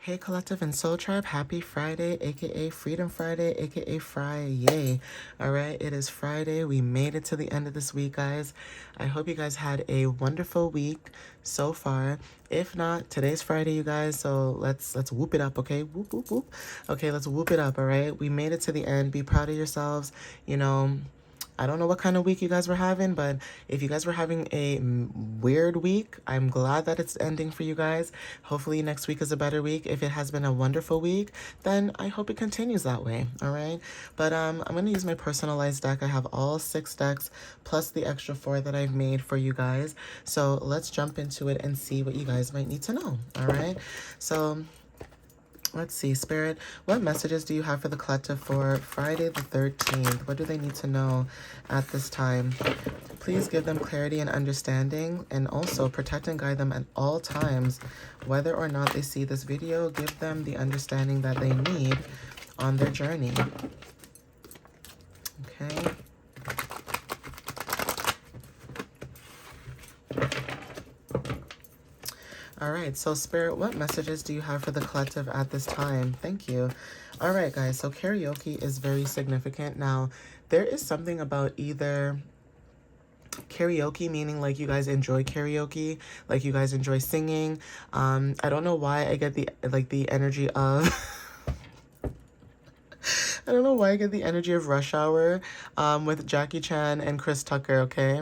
Hey Collective and Soul Tribe, happy Friday, aka Freedom Friday, aka Friyay. Alright, it is Friday. We made it to the end of this week, guys. I hope you guys had a wonderful week so far. If not, today's Friday, you guys, so let's whoop it up, okay? Whoop whoop whoop. Okay, let's whoop it up, alright? We made it to the end. Be proud of yourselves. You know, I don't know what kind of week you guys were having, but if you guys were having a weird week, I'm glad that it's ending for you guys. Hopefully next week is a better week. If it has been a wonderful week, then I hope it continues that way, all right? But I'm going to use my personalized deck. I have all 6 decks plus the extra 4 that I've made for you guys. So let's jump into it and see what you guys might need to know, all right? So let's see, Spirit, what messages do you have for the collective for Friday the 13th? What do they need to know at this time? Please give them clarity and understanding, and also protect and guide them at all times. Whether or not they see this video, give them the understanding that they need on their journey. Okay. All right, so Spirit, what messages do you have for the collective at this time? Thank you. All right, guys, so karaoke is very significant. Now, there is something about either karaoke, meaning like you guys enjoy karaoke, like you guys enjoy singing. I don't know why I get the energy of I don't know why I get the energy of Rush Hour with Jackie Chan and Chris Tucker, okay?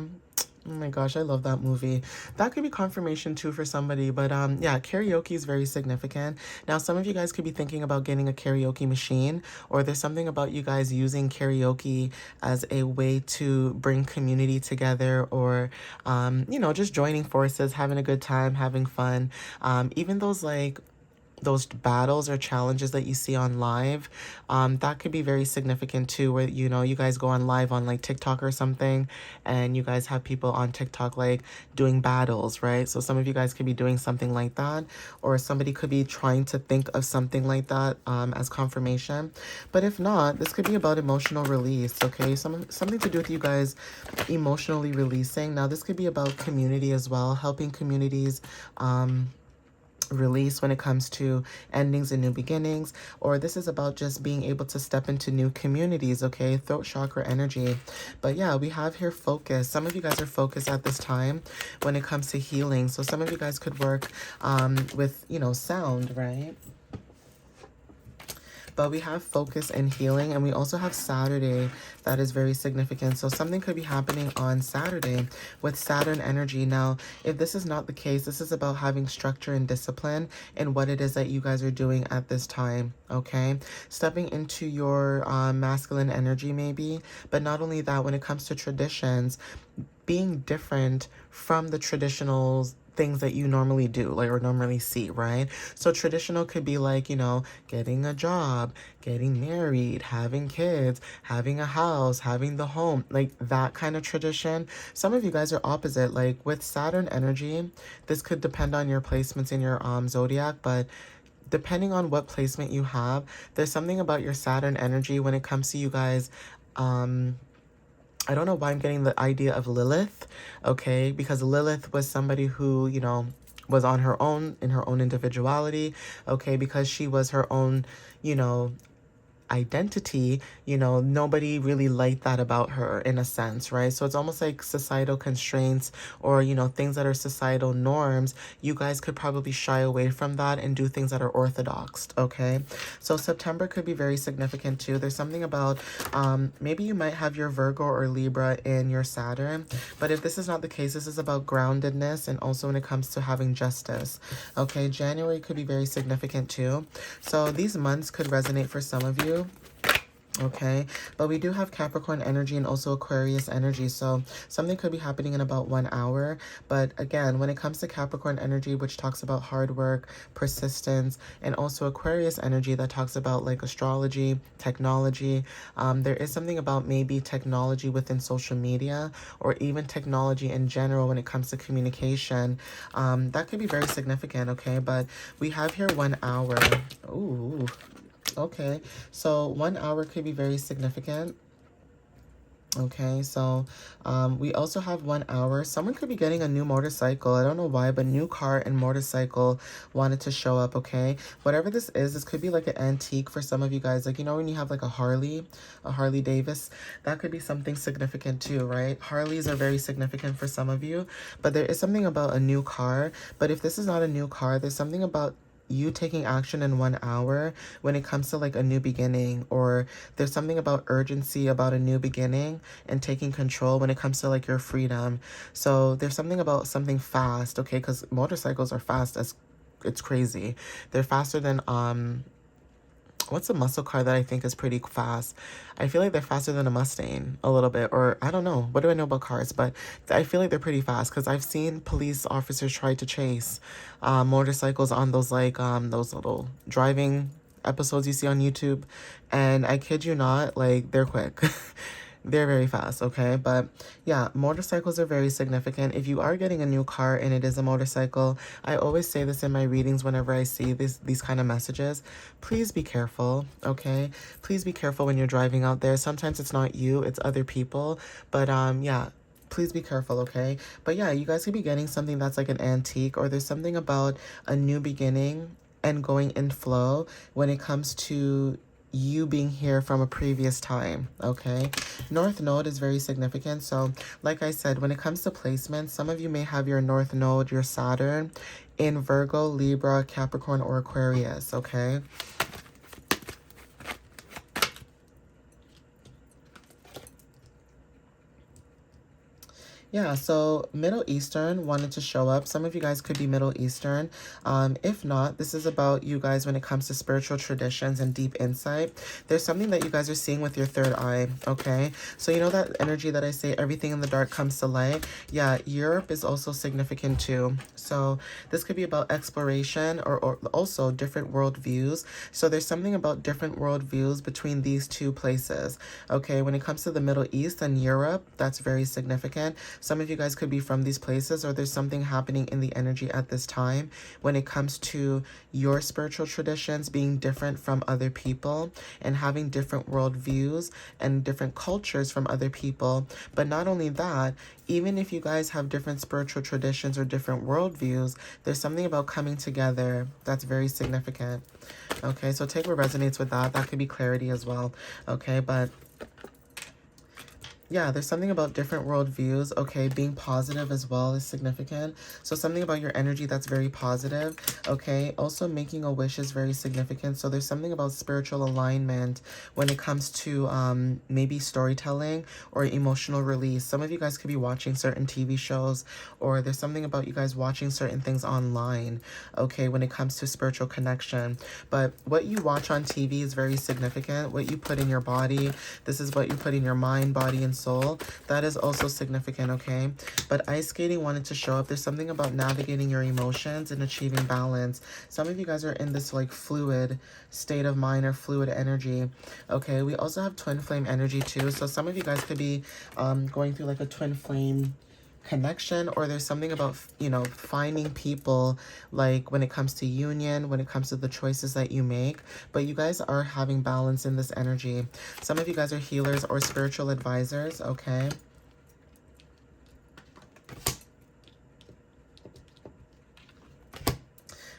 Oh my gosh, I love that movie. That could be confirmation too for somebody, but yeah, karaoke is very significant. Now, some of you guys could be thinking about getting a karaoke machine, or there's something about you guys using karaoke as a way to bring community together, or you know, just joining forces, having a good time, having fun. Even those battles or challenges that you see on live, that could be very significant too, where, you know, you guys go on live on like TikTok or something, and you guys have people on TikTok like doing battles, right? So some of you guys could be doing something like that, or somebody could be trying to think of something like that as confirmation. But if not, this could be about emotional release, okay? Something to do with you guys emotionally releasing. Now, this could be about community as well, helping communities release when it comes to endings and new beginnings, or this is about just being able to step into new communities, okay? Throat chakra energy. But yeah, we have here focus. Some of you guys are focused at this time when it comes to healing. So some of you guys could work with, you know, sound, right? But we have focus and healing, and we also have Saturday that is very significant. So something could be happening on Saturday with Saturn energy. Now, if this is not the case, this is about having structure and discipline in what it is that you guys are doing at this time, okay? Stepping into your masculine energy maybe, but not only that, when it comes to traditions, being different from the traditional things that you normally do, like, or normally see, right? So traditional could be like, you know, getting a job, getting married, having kids, having a house, having the home, like that kind of tradition. Some of you guys are opposite, like with Saturn energy. This could depend on your placements in your zodiac, but depending on what placement you have, there's something about your Saturn energy when it comes to you guys. I don't know why I'm getting the idea of Lilith, okay? Because Lilith was somebody who, you know, was on her own, in her own individuality, okay? Because she was her own, you know, identity, you know, nobody really liked that about her in a sense, right? So it's almost like societal constraints, or, you know, things that are societal norms. You guys could probably shy away from that and do things that are orthodox, okay? So September could be very significant too. There's something about maybe you might have your Virgo or Libra in your Saturn, but if this is not the case, this is about groundedness, and also when it comes to having justice, okay? January could be very significant too. So these months could resonate for some of you, okay? But we do have Capricorn energy and also Aquarius energy, so something could be happening in about 1 hour. But again, when it comes to Capricorn energy, which talks about hard work, persistence, and also Aquarius energy that talks about like astrology, technology, there is something about maybe technology within social media, or even technology in general when it comes to communication. That could be very significant, okay? But we have here 1 hour. Ooh. Okay, so 1 hour could be very significant. Okay, so we also have 1 hour. Someone could be getting a new motorcycle. I don't know why, but new car and motorcycle wanted to show up, okay? Whatever this could be like an antique for some of you guys. Like, you know, when you have like a Harley Davis, that could be something significant too, right? Harleys are very significant for some of you, but there is something about a new car. But if this is not a new car, there's something about you taking action in 1 hour when it comes to like a new beginning, or there's something about urgency about a new beginning and taking control when it comes to like your freedom. So there's something about something fast, okay? Because motorcycles are fast as it's crazy. They're faster than what's a muscle car that I think is pretty fast? I feel like they're faster than a Mustang a little bit, or I don't know. What do I know about cars? But I feel like they're pretty fast because I've seen police officers try to chase motorcycles on those little driving episodes you see on YouTube, and I kid you not, like they're quick. They're very fast, okay? But yeah, motorcycles are very significant. If you are getting a new car and it is a motorcycle, I always say this in my readings whenever I see these kind of messages. Please be careful, okay? Please be careful when you're driving out there. Sometimes it's not you, it's other people. But yeah, please be careful, okay? But yeah, you guys could be getting something that's like an antique, or there's something about a new beginning and going in flow when it comes to you being here from a previous time, okay? North Node is very significant. So like I said, when it comes to placements, some of you may have your North Node, your Saturn, in Virgo, Libra, Capricorn, or Aquarius, okay? Yeah, so Middle Eastern wanted to show up. Some of you guys could be Middle Eastern. If not, this is about you guys when it comes to spiritual traditions and deep insight. There's something that you guys are seeing with your third eye, okay? So you know that energy that I say, everything in the dark comes to light? Yeah, Europe is also significant too. So this could be about exploration, or also different worldviews. So there's something about different worldviews between these two places, okay? When it comes to the Middle East and Europe, that's very significant. Some of you guys could be from these places, or there's something happening in the energy at this time when it comes to your spiritual traditions being different from other people and having different worldviews and different cultures from other people. But not only that, even if you guys have different spiritual traditions or different worldviews, there's something about coming together that's very significant. Okay, so take what resonates with that. That could be clarity as well. Okay, but yeah, there's something about different worldviews, okay? Being positive as well is significant. So something about your energy that's very positive, okay? Also making a wish is very significant. So there's something about spiritual alignment when it comes to maybe storytelling or emotional release. Some of you guys could be watching certain TV shows, or there's something about you guys watching certain things online, okay, when it comes to spiritual connection. But what you watch on TV is very significant. What you put in your body, this is what you put in your mind, body, and soul. That is also significant, okay? But ice skating wanted to show up. There's something about navigating your emotions and achieving balance. Some of you guys are in this like fluid state of mind or fluid energy, okay? We also have twin flame energy too. So some of you guys could be going through like a twin flame connection, or there's something about, you know, finding people, like when it comes to union, when it comes to the choices that you make. But you guys are having balance in this energy. Some of you guys are healers or spiritual advisors, okay?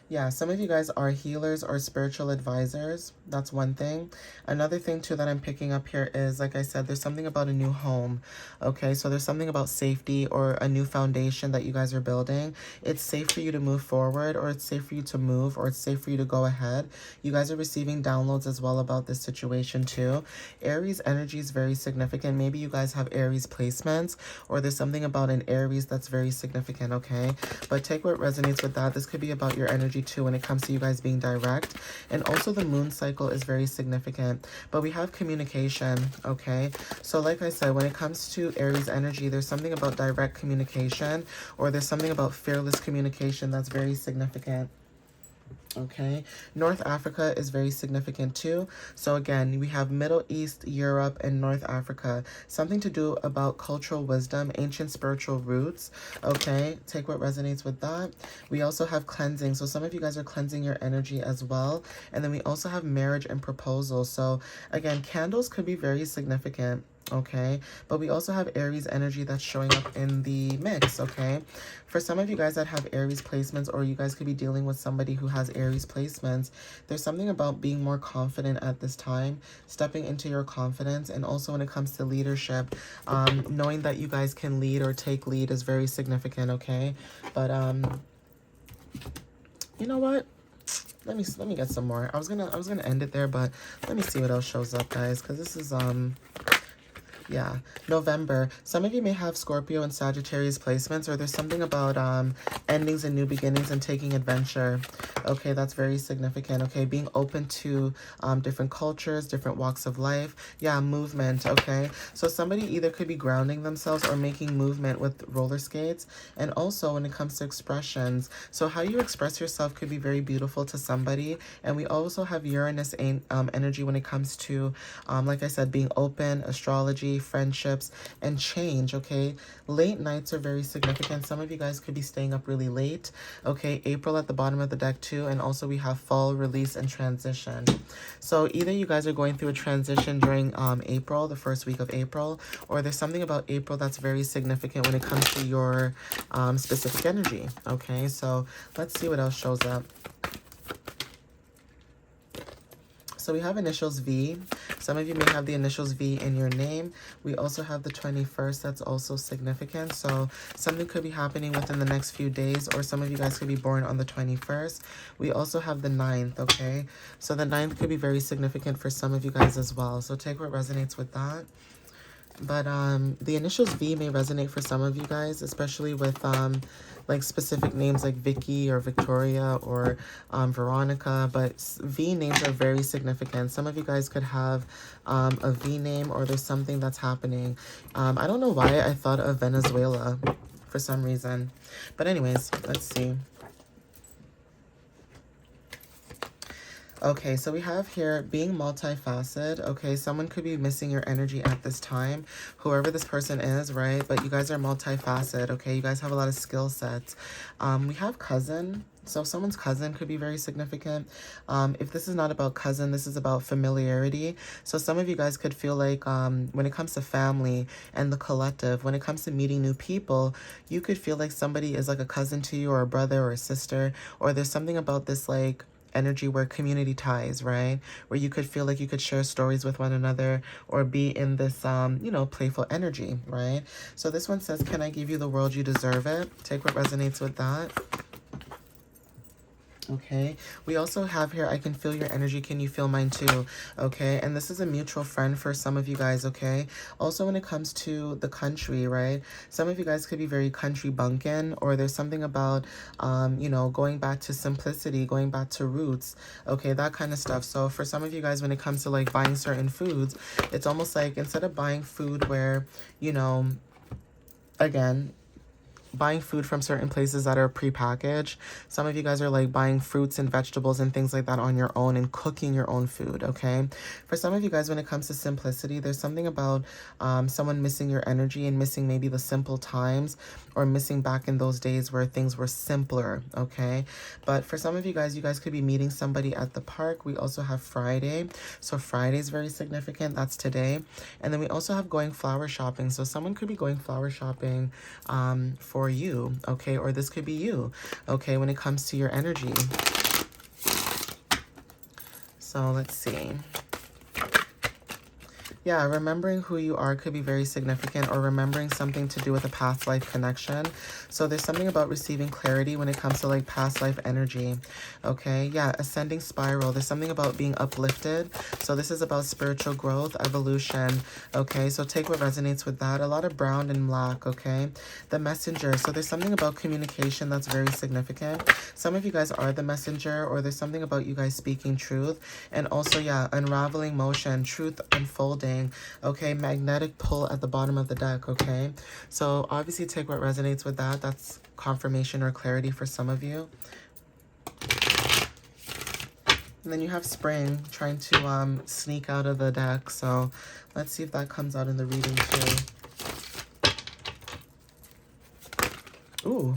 Yeah, some of you guys are healers or spiritual advisors. That's one thing. Another thing too that I'm picking up here is, like I said, there's something about a new home. Okay, so there's something about safety or a new foundation that you guys are building. It's safe for you to move forward, or it's safe for you to move, or it's safe for you to go ahead. You guys are receiving downloads as well about this situation too. Aries energy is very significant. Maybe you guys have Aries placements, or there's something about an Aries that's very significant, okay? But take what resonates with that. This could be about your energy too when it comes to you guys being direct. And also the moon cycle is very significant. But we have communication, okay? So like I said, when it comes to Aries energy, there's something about direct communication, or there's something about fearless communication that's very significant. Okay, North Africa is very significant too. So again, we have Middle East, Europe, and North Africa. Something to do about cultural wisdom, ancient spiritual roots. Okay, take what resonates with that. We also have cleansing. So some of you guys are cleansing your energy as well. And then we also have marriage and proposal. So again, candles could be very significant. okay? But we also have Aries energy that's showing up in the mix, okay? For some of you guys that have Aries placements, or you guys could be dealing with somebody who has Aries placements, there's something about being more confident at this time, stepping into your confidence, and also when it comes to leadership, knowing that you guys can lead or take lead is very significant, okay? But you know what? Let me get some more. I was gonna end it there, but let me see what else shows up, guys, because this is yeah, November. Some of you may have Scorpio and Sagittarius placements, or there's something about endings and new beginnings and taking adventure. Okay, that's very significant. Okay, being open to different cultures, different walks of life. Yeah, movement. Okay, so somebody either could be grounding themselves or making movement with roller skates. And also when it comes to expressions, so how you express yourself could be very beautiful to somebody. And we also have Uranus energy when it comes to, like I said, being open, astrology, friendships, and change. Okay, late nights are very significant. Some of you guys could be staying up really late. Okay, April at the bottom of the deck too, and also we have fall, release, and transition. So either you guys are going through a transition during April, the first week of April, or there's something about April that's very significant when it comes to your specific energy. Okay, so let's see what else shows up. So we have initials V. Some of you may have the initials V in your name. We also have the 21st. That's also significant. So something could be happening within the next few days, or some of you guys could be born on the 21st. We also have the 9th, okay? So the 9th could be very significant for some of you guys as well. So take what resonates with that. But the initials V may resonate for some of you guys, especially with like specific names like Vicky or Victoria or Veronica. But V names are very significant. Some of you guys could have a V name, or there's something that's happening. I don't know why I thought of Venezuela for some reason. But anyways, let's see. Okay, so we have here being multifaceted. Okay, someone could be missing your energy at this time, whoever this person is, right? But you guys are multifaceted, okay? You guys have a lot of skill sets. We have cousin. So someone's cousin could be very significant. If this is not about cousin, this is about familiarity. So some of you guys could feel like when it comes to family and the collective, when it comes to meeting new people, you could feel like somebody is like a cousin to you, or a brother or a sister, or there's something about this like energy where community ties, right? Where you could feel like you could share stories with one another, or be in this, you know, playful energy, right? So this one says, can I give you the world, you deserve it? Take what resonates with that. Okay, we also have here, I can feel your energy, can you feel mine too? Okay, and this is a mutual friend for some of you guys, okay? Also when it comes to the country, right? Some of you guys could be very country bunkin', or there's something about, you know, going back to simplicity, going back to roots, okay, that kind of stuff. So for some of you guys, when it comes to like buying certain foods, it's almost like instead of buying food where, you know, again, buying food from certain places that are prepackaged. Some of you guys are like buying fruits and vegetables and things like that on your own and cooking your own food, okay? For some of you guys, when it comes to simplicity, there's something about someone missing your energy and missing maybe the simple times, or missing back in those days where things were simpler, okay? But for some of you guys could be meeting somebody at the park. We also have Friday. So Friday is very significant. That's today. And then we also have going flower shopping. So someone could be going flower shopping for you, okay? Or this could be you, okay, when it comes to your energy. So let's see. Yeah, remembering who you are could be very significant, or remembering something to do with a past life connection. So there's something about receiving clarity when it comes to like past life energy. Okay, yeah, ascending spiral. There's something about being uplifted. So this is about spiritual growth, evolution. Okay, so take what resonates with that. A lot of brown and black, okay? The messenger. So there's something about communication that's very significant. Some of you guys are the messenger, or there's something about you guys speaking truth. And also, yeah, unraveling motion, truth unfolding. Okay, magnetic pull at the bottom of the deck, okay? So obviously take what resonates with that. That's confirmation or clarity for some of you. And then you have spring trying to sneak out of the deck. So let's see if that comes out in the reading too. Ooh,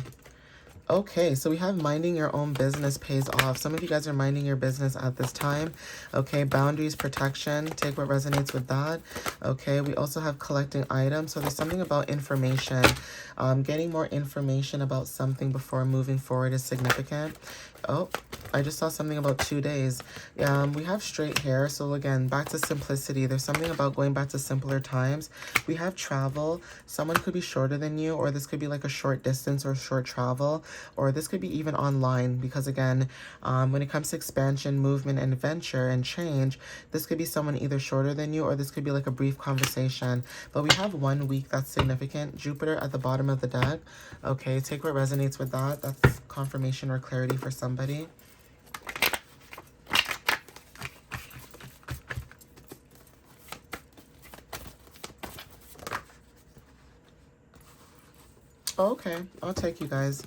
Okay, so we have minding your own business pays off. Some of you guys are minding your business at this time. Okay, boundaries, protection, take what resonates with that. Okay, we also have collecting items. So there's something about information. Getting more information about something before moving forward is significant. Oh, I just saw something about 2 days. We have straight hair. So again, back to simplicity. There's something about going back to simpler times. We have travel. Someone could be shorter than you, or this could be like a short distance or short travel, or this could be even online because again, when it comes to expansion, movement, and adventure and change, this could be someone either shorter than you, or this could be like a brief conversation. But we have 1 week that's significant. Jupiter at the bottom of the deck. Okay, take what resonates with that. That's confirmation or clarity for somebody. Okay, I'll take you guys.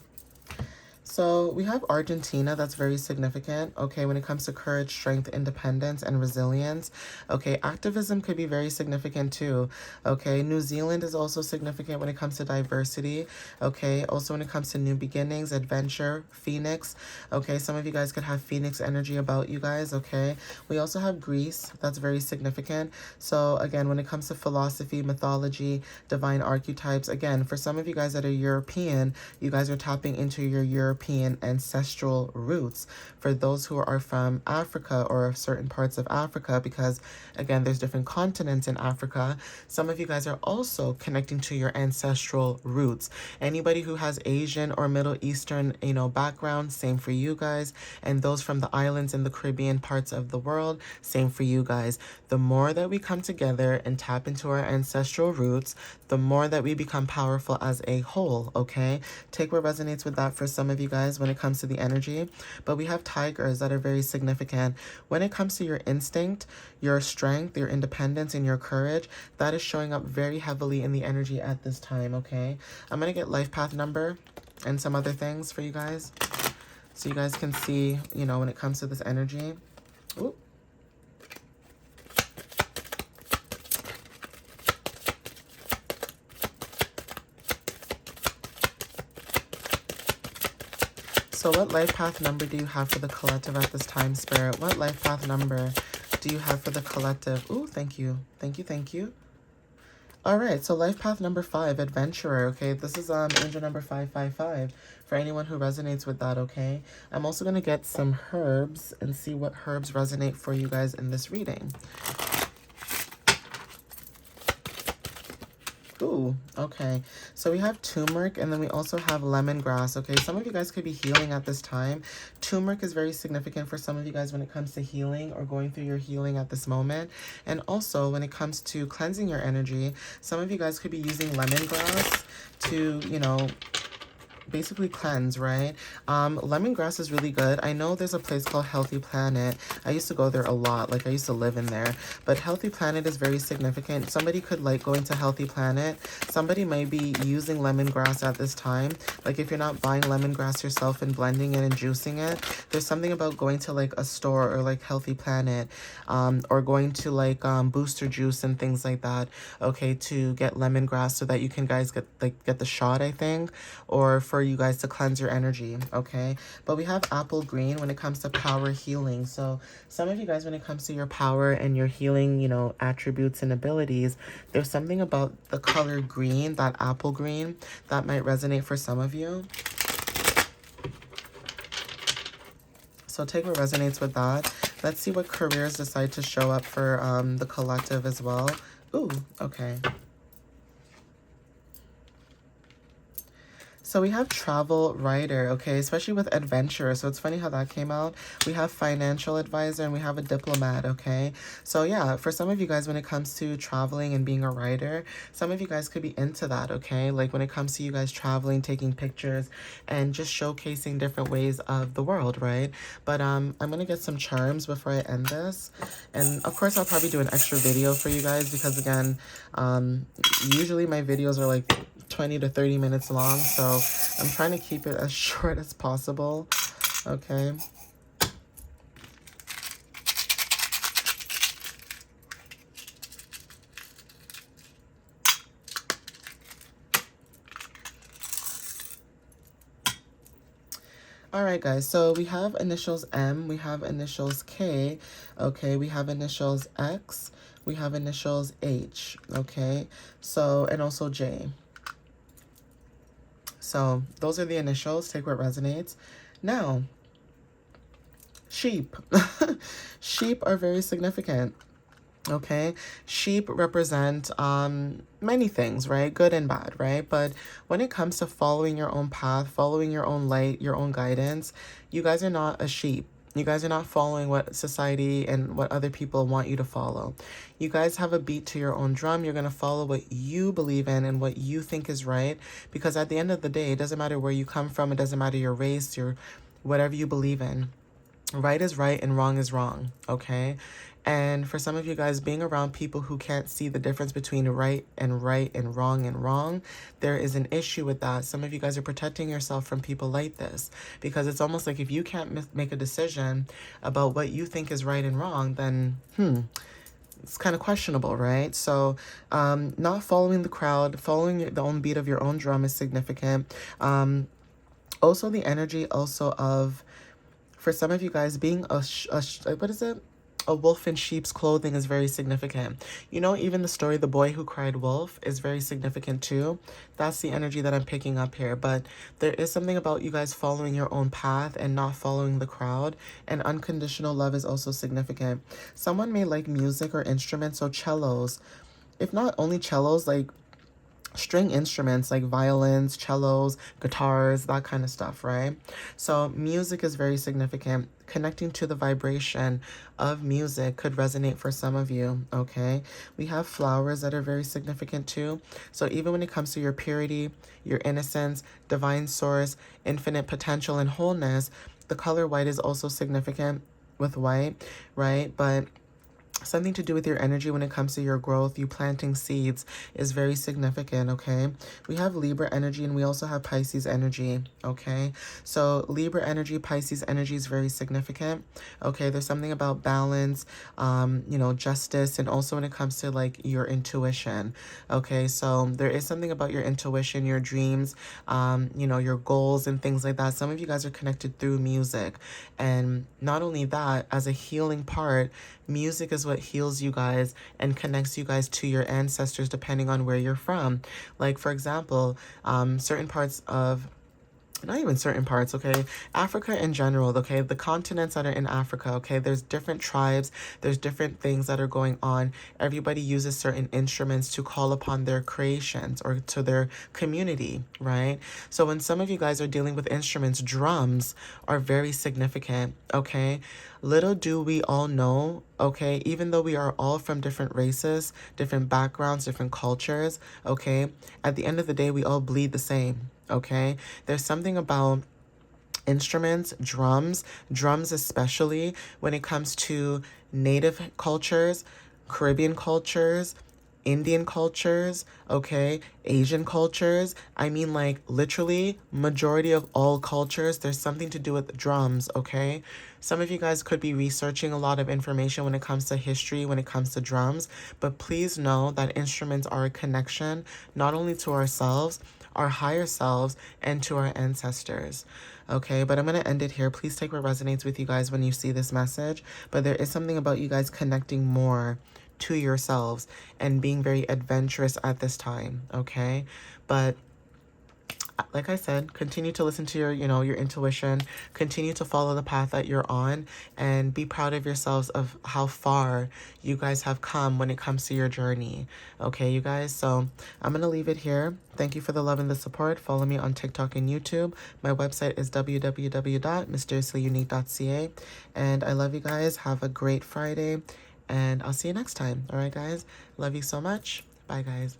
So we have Argentina, that's very significant, okay, when it comes to courage, strength, independence, and resilience. Okay, activism could be very significant too, okay. New Zealand is also significant when it comes to diversity, okay. Also when it comes to new beginnings, adventure, Phoenix, okay. Some of you guys could have Phoenix energy about you guys, okay. We also have Greece, that's very significant. So again, when it comes to philosophy, mythology, divine archetypes, again, for some of you guys that are European, you guys are tapping into your European ancestral roots. For those who are from Africa or certain parts of Africa, because again, there's different continents in Africa, some of you guys are also connecting to your ancestral roots. Anybody who has Asian or Middle Eastern, background, same for you guys. And those from the islands and the Caribbean parts of the world, same for you guys. The more that we come together and tap into our ancestral roots, the more that we become powerful as a whole, okay? Take what resonates with that for some of you guys when it comes to the energy. But we have tigers that are very significant. When it comes to your instinct, your strength, your independence, and your courage, that is showing up very heavily in the energy at this time, okay? I'm going to get life path number and some other things for you guys, so you guys can see, when it comes to this energy. Ooh. So what life path number do you have for the collective at this time, Spirit? What life path number do you have for the collective? Ooh, thank you. Thank you, thank you. All right, so life path number 5, adventurer, okay? This is angel number 555 for anyone who resonates with that, okay? I'm also going to get some herbs and see what herbs resonate for you guys in this reading. Ooh, okay. So we have turmeric and then we also have lemongrass, okay? Some of you guys could be healing at this time. Turmeric is very significant for some of you guys when it comes to healing or going through your healing at this moment. And also when it comes to cleansing your energy, some of you guys could be using lemongrass to, basically cleanse, right? Lemongrass is really good. I know there's a place called Healthy Planet. I used to go there a lot. Like I used to live in there. But Healthy Planet is very significant. Somebody could like go into Healthy Planet. Somebody might be using lemongrass at this time. Like if you're not buying lemongrass yourself and blending it and juicing it, there's something about going to like a store or like Healthy Planet, or going to like Booster Juice and things like that, okay, to get lemongrass so that you can guys get the shot, I think, or for you guys to cleanse your energy, okay? But we have apple green when it comes to power healing. So some of you guys, when it comes to your power and your healing, attributes and abilities, there's something about the color green, that apple green, that might resonate for some of you. So take what resonates with that. Let's see what careers decide to show up for the collective as well. Ooh, okay. So we have travel writer, okay, especially with adventure. So it's funny how that came out. We have financial advisor and we have a diplomat, okay? So yeah, for some of you guys, when it comes to traveling and being a writer, some of you guys could be into that, okay? Like when it comes to you guys traveling, taking pictures, and just showcasing different ways of the world, right? But I'm going to get some charms before I end this. And of course, I'll probably do an extra video for you guys because again, usually my videos are like 20 to 30 minutes long, so I'm trying to keep it as short as possible, okay? All right, guys, so we have initials M, we have initials K, okay, we have initials X, we have initials H, okay, so, and also J. So those are the initials. Take what resonates. Now, sheep. Sheep are very significant. Okay, sheep represent many things, right? Good and bad, right? But when it comes to following your own path, following your own light, your own guidance, you guys are not a sheep. You guys are not following what society and what other people want you to follow. You guys have a beat to your own drum. You're going to follow what you believe in and what you think is right. Because at the end of the day, it doesn't matter where you come from. It doesn't matter your race, your whatever you believe in. Right is right and wrong is wrong, okay? And for some of you guys, being around people who can't see the difference between right and wrong, there is an issue with that. Some of you guys are protecting yourself from people like this because it's almost like if you can't make a decision about what you think is right and wrong, then, it's kind of questionable, right? So not following the crowd, following the own beat of your own drum is significant. Also the energy also of, for some of you guys, being what is it? A wolf in sheep's clothing is very significant. You know, even the story, The Boy Who Cried Wolf, is very significant too. That's the energy that I'm picking up here. But there is something about you guys following your own path and not following the crowd. And unconditional love is also significant. Someone may like music or instruments, so cellos. If not only cellos, like string instruments like violins, cellos, guitars, that kind of stuff, right? So music is very significant. Connecting to the vibration of music could resonate for some of you, okay? We have flowers that are very significant too. So even when it comes to your purity, your innocence, divine source, infinite potential, and wholeness, the color white is also significant with white, right? But something to do with your energy when it comes to your growth, you planting seeds is very significant, okay? We have Libra energy and we also have Pisces energy, okay? So Libra energy, Pisces energy is very significant, okay? There's something about balance, justice, and also when it comes to like your intuition, okay? So there is something about your intuition, your dreams, your goals and things like that. Some of you guys are connected through music. And not only that, as a healing part, music is what heals you guys and connects you guys to your ancestors depending on where you're from. Like, for example, certain parts of, not even certain parts, okay? Africa in general, okay? The continents that are in Africa, okay? There's different tribes. There's different things that are going on. Everybody uses certain instruments to call upon their creations or to their community, right? So when some of you guys are dealing with instruments, drums are very significant, okay? Little do we all know, okay? Even though we are all from different races, different backgrounds, different cultures, okay? At the end of the day, we all bleed the same. Okay, there's something about instruments, drums especially when it comes to native cultures, Caribbean cultures, Indian cultures, okay, Asian cultures. I mean, like, literally, majority of all cultures, there's something to do with drums, okay? Some of you guys could be researching a lot of information when it comes to history, when it comes to drums, but please know that instruments are a connection, not only to ourselves, our higher selves, and to our ancestors. Okay, but I'm going to end it here. Please take what resonates with you guys when you see this message. But there is something about you guys connecting more to yourselves and being very adventurous at this time, okay? But like I said, continue to listen to your intuition, continue to follow the path that you're on, and be proud of yourselves of how far you guys have come when it comes to your journey. Okay, you guys? So I'm going to leave it here. Thank you for the love and the support. Follow me on TikTok and YouTube. My website is www.mysteriouslyunique.ca. And I love you guys. Have a great Friday. And I'll see you next time. All right, guys? Love you so much. Bye, guys.